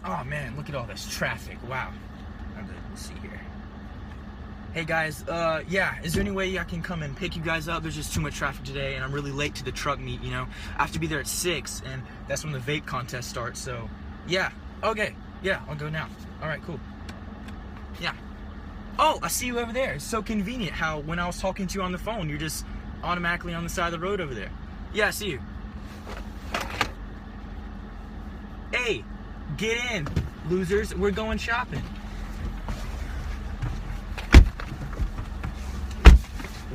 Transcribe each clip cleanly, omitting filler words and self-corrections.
Oh man, look at all this traffic. Wow. Let's see here. Hey guys, yeah, is there any way I can come and pick you guys up? There's just too much traffic today, and I'm really late to the truck meet, you know? I have to be there at 6, and that's when the vape contest starts, so, yeah. Okay, yeah, I'll go now. All right, cool. Yeah. Oh, I see you over there. It's so convenient how when I was talking to you on the phone, you're just automatically on the side of the road over there. Yeah, I see you. Hey, get in, losers. We're going shopping.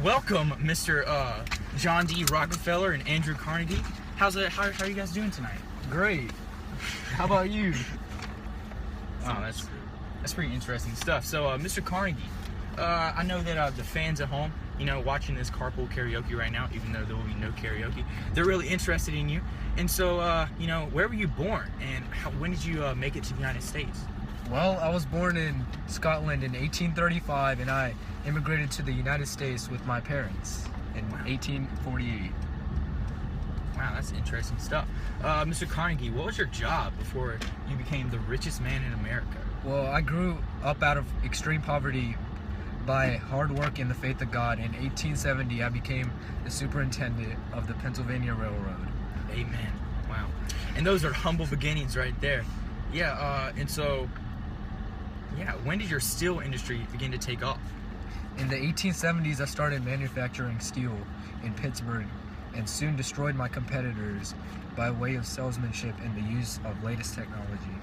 Welcome, Mr. John D. Rockefeller and Andrew Carnegie. How are you guys doing tonight? Great. How about you? Oh, that's pretty interesting stuff. So, Mr. Carnegie, I know that the fans at home, you know, watching this carpool karaoke right now, even though there will be no karaoke, they're really interested in you. And so, you know, where were you born, and when did you make it to the United States? Well, I was born in Scotland in 1835, and I immigrated to the United States with my parents in 1848. Wow, that's interesting stuff. Mr. Carnegie, what was your job before you became the richest man in America? Well, I grew up out of extreme poverty by hard work and the faith of God. In 1870, I became the superintendent of the Pennsylvania Railroad. Amen. Wow. And those are humble beginnings right there. Yeah, and so, yeah, when did your steel industry begin to take off? In the 1870s, I started manufacturing steel in Pittsburgh and soon destroyed my competitors by way of salesmanship and the use of latest technology.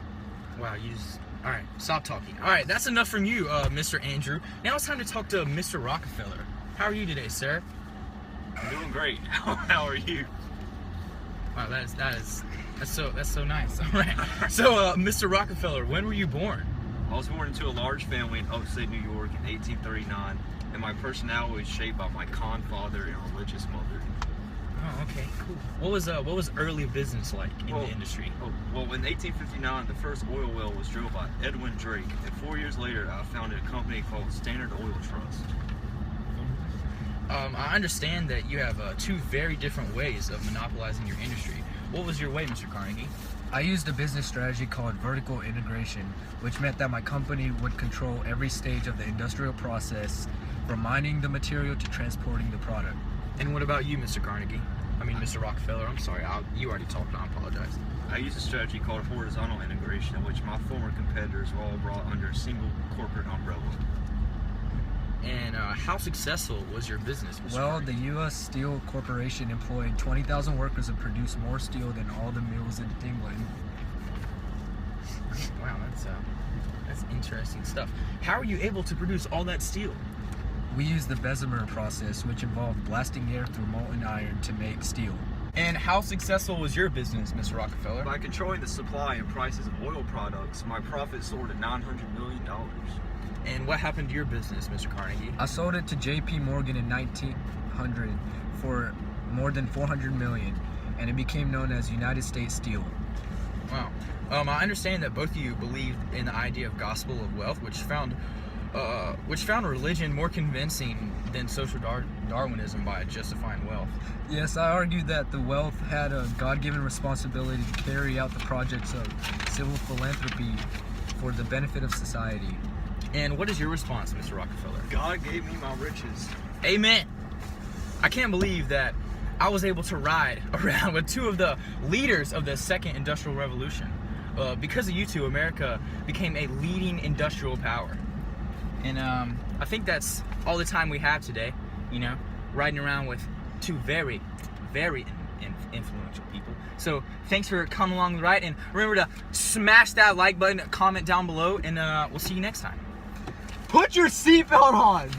Wow, all right, stop talking. All right, that's enough from you, Mr. Andrew. Now it's time to talk to Mr. Rockefeller. How are you today, sir? I'm doing great. How are you? Wow, that's so nice. All right. So, Mr. Rockefeller, when were you born? I was born into a large family in upstate New York in 1839, and my personality was shaped by my con father and religious mother. Oh, okay, cool. What was early business like in the industry? Well, in 1859, the first oil well was drilled by Edwin Drake, and 4 years later, I founded a company called Standard Oil Trust. I understand that you have two very different ways of monopolizing your industry. What was your way, Mr. Carnegie? I used a business strategy called vertical integration, which meant that my company would control every stage of the industrial process, from mining the material to transporting the product. And what about you, Mr. Carnegie? I mean, Mr. Rockefeller, I'm sorry, you already talked, I apologize. I used a strategy called horizontal integration, in which my former competitors were all brought under a single corporate umbrella. And how successful was your business, Mr. Well, Carnegie? the U.S. Steel Corporation employed 20,000 workers and produced more steel than all the mills in England. Wow, that's interesting stuff. How are you able to produce all that steel? We used the Bessemer process, which involved blasting air through molten iron to make steel. And how successful was your business, Mr. Rockefeller? By controlling the supply and prices of oil products, my profit soared to $900 million. And what happened to your business, Mr. Carnegie? I sold it to J.P. Morgan in 1900 for more than $400 million, and it became known as United States Steel. Wow. I understand that both of you believed in the idea of gospel of wealth, which found religion more convincing than social Darwinism by justifying wealth. Yes, I argued that the wealth had a God-given responsibility to carry out the projects of civil philanthropy for the benefit of society. And what is your response, Mr. Rockefeller? God gave me my riches. Amen. I can't believe that I was able to ride around with two of the leaders of the Second Industrial Revolution. Because of you two, America became a leading industrial power. And I think that's all the time we have today, you know, riding around with two very, very influential people. So thanks for coming along the ride, and remember to smash that like button, comment down below, and we'll see you next time. Put your seatbelt on!